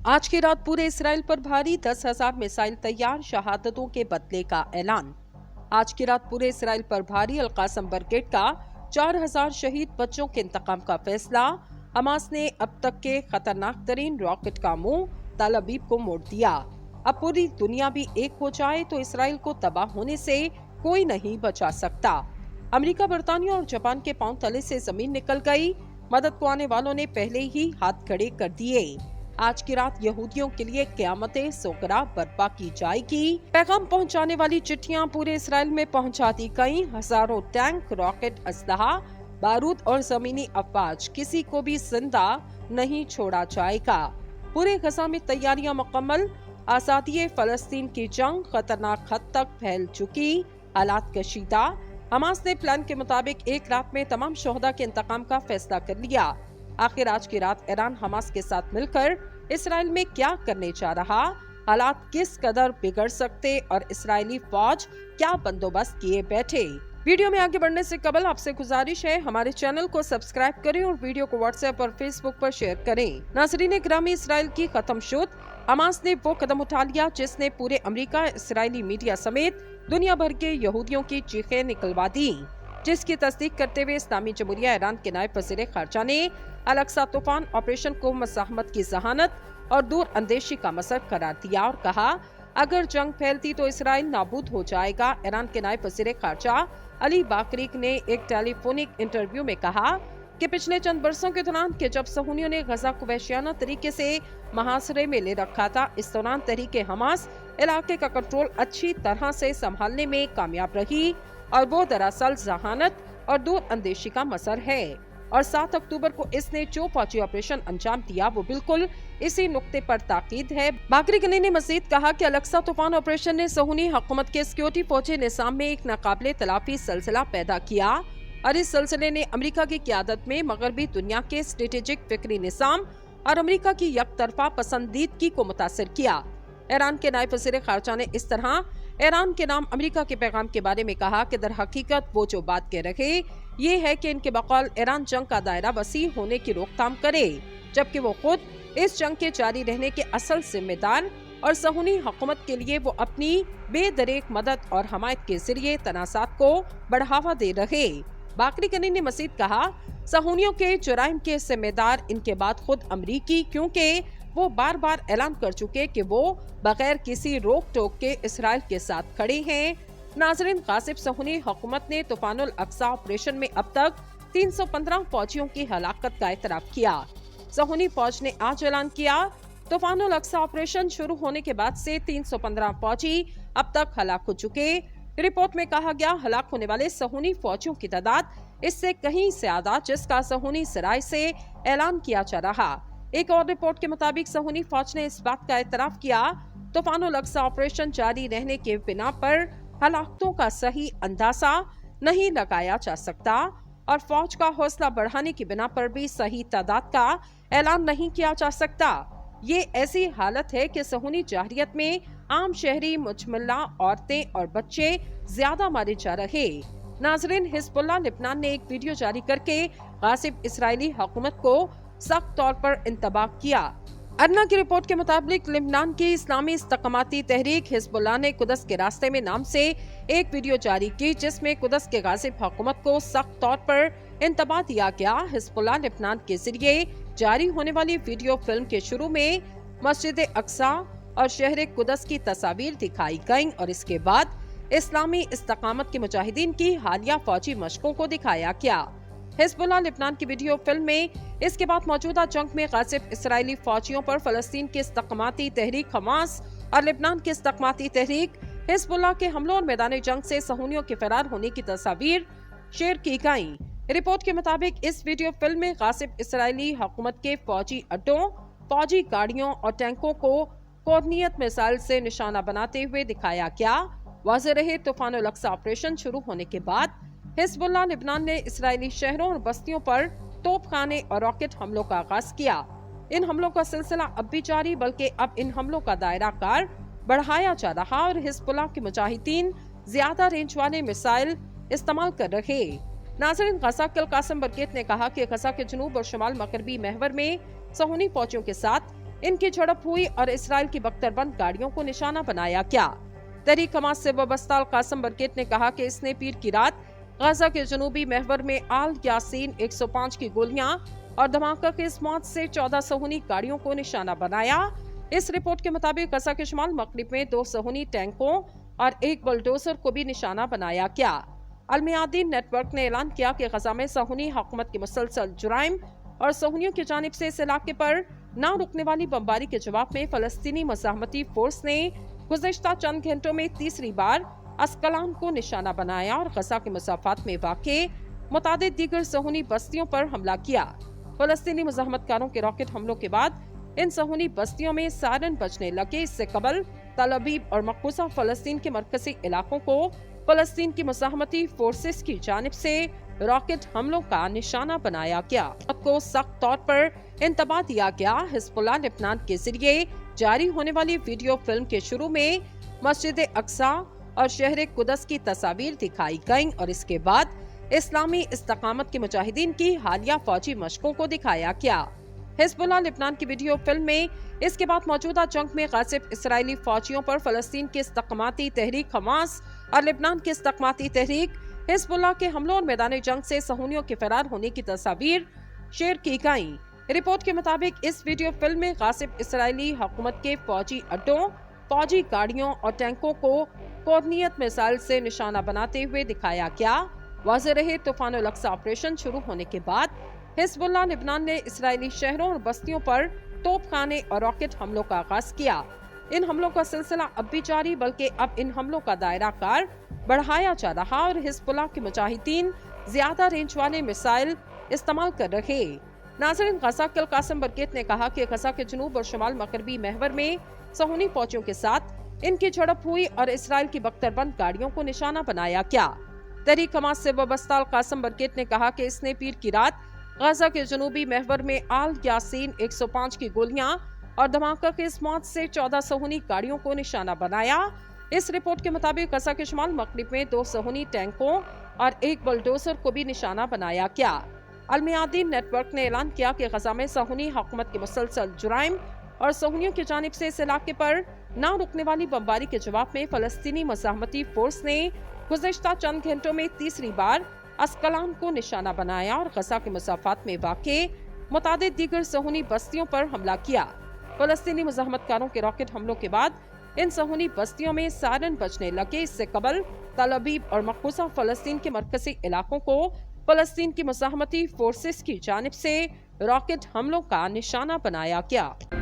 आज की रात पूरे इसराइल पर भारी 10,000 मिसाइल तैयार, शहादतों के बदले का ऐलान। आज की रात पूरे इसराइल पर भारी अल-कासम ब्रिगेड का 4,000 शहीद बच्चों के इंतकाम का फैसला। हमास ने अब तक के खतरनाक तरीन रॉकेट का मुंह तल अबीब को मोड़ दिया। अब पूरी दुनिया भी एक हो जाए तो इसराइल को तबाह होने से कोई नहीं बचा सकता। अमेरिका, बरतानिया और जापान के पांव तले से जमीन निकल गई। मदद को आने वालों ने पहले ही हाथ खड़े कर दिए। आज की रात यहूदियों के लिए क़यामत सोकरा बर्पा की जाएगी। पैगाम पहुंचाने वाली चिट्ठियां पूरे इसराइल में पहुंचा दी गई। हजारों टैंक, रॉकेट, असलहा, बारूद और जमीनी अफवाज, किसी को भी जिंदा नहीं छोड़ा जाएगा। पूरे गजा में तैयारियां मुकम्मल। आजादी फलस्तीन की जंग खतरनाक हद तक फैल चुकी, हालात कशीदा। हमास ने प्लान के मुताबिक एक रात में तमाम शोहदा के इंतकाम का फैसला कर लिया। आखिर आज की रात ईरान हमास के साथ मिलकर इसराइल में क्या करने जा रहा, हालात किस कदर बिगड़ सकते और इसराइली फौज क्या बंदोबस्त किए बैठे। वीडियो में आगे बढ़ने से कबल आपसे गुजारिश है, हमारे चैनल को सब्सक्राइब करें और वीडियो को व्हाट्सएप और फेसबुक पर शेयर करें। नाज़रीन गिरामी, इसराइल की खत्म शुद। हमास ने वो कदम उठा लिया जिसने पूरे अमेरिका, इसराइली मीडिया समेत दुनिया भर के यहूदियों की चीखें निकलवा दी, जिसकी तस्दीक करते हुए इस्लामी जमहूरिया ईरान के नायब वज़ीर ख़ारजा ने अल-अक्सा तूफान ऑपरेशन को मज़ाहमत की जहानत और दूर अंदेशी का मसर करार दिया और कहा, अगर जंग फैलती तो इसराइल नाबूद हो जाएगा। ईरान के नायब वज़ीर ख़ारजा अली बाकरी ने एक टेलीफोनिक इंटरव्यू में कहा कि पिछले चंद बरसों के दौरान कि जब सहूनियों ने गजा को वहशियाना तरीके से मुहासरे में ले रखा था, इस दौरान तहरीके हमास इलाके का कंट्रोल अच्छी तरह से संभालने में कामयाब रही और वो दरअसल जहानत और दूर अंदेशी का मसर है। और 7 अक्टूबर को इसने जो फौजी ऑपरेशन अंजाम दिया वो बिल्कुल इसी नुक्ते पर ताकीद है। बाकरी ने मजीद कहा कि अल-अक्सा तूफान ऑपरेशन ने सहूनी हुकूमत के सिक्योरिटी फौजी निज़ाम में एक नाकाबिले तलाफी सिलसिला पैदा किया और इस सिलसिले ने अमेरिका की क़यादत में मगरबी दुनिया के स्ट्रेटेजिक फिक्री निज़ाम और अमेरिका की यकतरफा पसंदीदगी को मुतासिर किया। ईरान के नायब वज़ीर ख़ारजा ने इस तरह ईरान के नाम अमेरिका के पैगाम के बारे में कहा कि दर हकीकत वो जो बात कह रहे ये है कि इनके बकौल ईरान जंग का दायरा वसी होने की रोकथाम करे, जबकि वो खुद इस जंग के जारी रहने के असल जिम्मेदार और सहूनी हुकूमत के लिए वो अपनी बेदरेक मदद और हमायत के जरिए तनाज़ात को बढ़ावा दे रहे। बाकरी ने मजीद कहा, सहूनियों के जुराइम के जिम्मेदार इनके बाद खुद अमरीकी, क्योंकि वो बार बार ऐलान कर चुके कि वो बगैर किसी रोक टोक के इसराइल के साथ खड़े हैं। नाज़रीन, गासिब सहूनी हुकूमत ने तूफानुल अक्सा ऑपरेशन में अब तक 315 फौजियों की हलाकत का एतराफ किया। सहूनी फौज ने आज ऐलान किया, तूफानुल अक्सा ऑपरेशन शुरू होने के बाद से 315 फौजी अब तक हलाक हो चुके। रिपोर्ट में कहा गया, हलाक होने वाले सहूनी फौजियों की तादाद इससे कहीं ज्यादा, जिसका सहूनी सराय से ऐलान किया जा रहा। एक और रिपोर्ट के मुताबिक सहूनी फौज ने इस बात का एतराफ किया, तूफानुल अक्सा ऑपरेशन जारी रहने के बिना पर हलाकतों का सही अंदाजा नहीं लगाया जा सकता और फौज का हौसला बढ़ाने की बिना पर भी सही तादाद का ऐलान नहीं किया जा सकता। ये ऐसी हालत है कि सहूनी जाहिरियत में आम शहरी, मुजमला, औरतें और बच्चे ज्यादा मारे जा रहे। नाज़रीन, हिजबुल्लाह लेबनान ने एक वीडियो जारी करके गासिब इसराइली हुकूमत को सख्त तौर पर इंतबाह किया। अरना की रिपोर्ट के मुताबिक लेबनान की इस्लामी इस्तकामाती तहरीक हिजबुल्लाह ने कुदस के रास्ते में नाम से एक वीडियो जारी की, जिसमें कुदस के गासिब हुकूमत को सख्त तौर पर इंतबाह दिया गया। हिजबुल्लाह लेबनान के जरिए जारी होने वाली वीडियो फिल्म के शुरू में मस्जिद अक्सा और शहर कुदस की तस्वीर दिखाई गयी और इसके बाद इस्लामी इस्तकामत के मुजाहिदीन की हालिया फौजी मशकों को दिखाया गया। हिजबुल्लाह लेबनान की वीडियो फिल्म में इसके बाद मौजूदा जंग में गासिब इसराइली फौजियों पर फलस्तीन की इस्तकामाती तहरीक हमास और लेबनान की इस्तकामाती तहरीक हिजबुल्लाह के हमलों और मैदानी जंग से सहूनियों के फरार होने की तस्वीर शेयर की गई। रिपोर्ट के मुताबिक इस वीडियो फिल्म में गासिब इसराइली हुकूमत के फौजी अड्डों, फौजी गाड़ियों और टैंकों को कोर्नियत मिसाइल से निशाना बनाते हुए दिखाया गया। वाज़ेह रहे, तूफानुल अक्सा ऑपरेशन शुरू होने के बाद हिजबुल्लाह लेबनान ने इसराइली शहरों और बस्तियों पर तोपखाने और रॉकेट हमलों का आगाज किया। इन हमलों का सिलसिला अब भी जारी, बल्कि अब इन हमलों का दायरा कार बढ़ाया जा रहा और हिजबुल्लाह के मुजाहिदीन ज्यादा रेंज वाले मिसाइल इस्तेमाल कर रहे। नाज़रीन, गजा के अल-कासम ब्रिगेड ने कहा कि गजा के जनूब और शुमाल मगरबी महवर में सहूनी फौजियों के साथ इनकी झड़प हुई और इसराइल की बख्तरबंद गाड़ियों को निशाना बनाया क्या? तहरीक हमास से वाबस्ता अल-कासम बरकीत ने कहा कि इसने पीर की रात गाजा के जनूबी महवर में आल यासीन 105 की गोलियां और धमाका के इस मौत से 14 सहूनी गाड़ियों को निशाना बनाया। इस रिपोर्ट के मुताबिक गजा के शुमाल मगरिब में 2 सहूनी टैंकों और एक बुलडोजर को भी निशाना बनाया गया। अल-मियादीन नेटवर्क ने ऐलान किया कि गजा में सहूनी हुकूमत की मुसलसल जुराइम और सहूनियों की जानिब से इस इलाके पर न रुकने वाली बमबारी के जवाब में फलस्तीनी मज़ाहमती फोर्स ने गुज़िश्ता चंद घंटों में तीसरी बार अस्कलान को निशाना बनाया और गजा के मसाफात में वाक़े मुतादिद दीगर सहूनी बस्तियों पर हमला किया। फलस्तीनी मुज़ाहमतकारों के रॉकेट हमलों के बाद इन सहूनी बस्तियों में सायरन बजने लगे। इससे कबल तल अबीब और मकबूजा फलस्तीन के मरकजी इलाकों को फलस्तीन की मुज़ाहमती फोर्सेस की जानिब से रॉकेट हमलों का निशाना बनाया गया। को सख्त तौर पर इंतबाह दिया गया। हिज़्बुल्लाह लेबनान के जरिए जारी होने वाली वीडियो फिल्म के शुरू में मस्जिद अक्सा और शहर कुदस की तस्वीर दिखाई गईं और इसके बाद इस्लामी इस्तकामत के मुजाहिदीन की हालिया फौजी मशकों को दिखाया गया। हिज़्बुल्लाह लेबनान की वीडियो फिल्म में इसके बाद मौजूदा जंग में गासिब इसराइली फौजियों पर फलस्तीन की इस्तकामती तहरीक हमास और लेबनान की इस्तकामती तहरीक हिज़्बुल्लाह के हमलों और मैदानी जंग से सहूनियों के फरार होने की तस्वीर शेयर की गईं। रिपोर्ट के मुताबिक इस वीडियो फिल्म में गासिब इसराइली हुकूमत के फौजी अड्डों, फौजी गाड़ियों और टैंकों को कोर्नियत मिसाइल से निशाना बनाते हुए दिखाया गया। वाज़ेह रहे तूफानुल अक्सा ऑपरेशन शुरू होने के बाद हिज़्बुल्लाह लेबनान ने इसराइली शहरों और बस्तियों पर तोपखाने और रॉकेट हमलों का आगाज किया। इन हमलों का सिलसिला अब भी जारी, बल्कि अब इन हमलों का दायरा कार बढ़ाया जा रहा और हिज़्बुल्लाह के मुजाहिदीन ज्यादा रेंज वाले मिसाइल इस्तेमाल कर रहे। नाज़रीन, गजा के अल-कासम बरकीत ने कहा कि गजा के जनूब और शुमाल मगरबी महवर में सहूनी फौजियों के साथ इनकी झड़प हुई और इसराइल की बख्तरबंद गाड़ियों को निशाना बनाया गया। तहरीक हमास से वाबस्ता अल-कासम बरकीत ने कहा कि इसने पीर की रात गजा के जनूबी महवर में आल यासीन 105 की गोलियां और धमाका के इस मौत से 14 सहूनी गाड़ियों को निशाना बनाया। इस रिपोर्ट के मुताबिक गजा के शुमाल मगरिब में 2 सहूनी टैंकों और एक बुलडोजर को भी निशाना बनाया गया। अल-मियादीन नेटवर्क ने ऐलान किया कि गजा में सहूनी हुकूमत की मुसलसल जुराइम और सहूनियों की जानिब से इस इलाके पर न रुकने वाली बमबारी के जवाब में फलस्तीनी मज़ाहमती फोर्स ने गुज़िश्ता चंद घंटों में तीसरी बार अस्कलान को निशाना बनाया और गजा के मसाफात में वाक़े मुतादिद दीगर सहूनी बस्तियों पर हमला किया। फलस्तीनी मुज़ाहमतकारों के रॉकेट हमलों के बाद इन सहूनी बस्तियों में सायरन बजने लगे। इससे कबल तल अबीब और मकबूजा फलस्तीन के मरकजी इलाकों को फलस्तीन की मुज़ाहमती फोर्सेस की जानिब से रॉकेट हमलों का निशाना बनाया गया।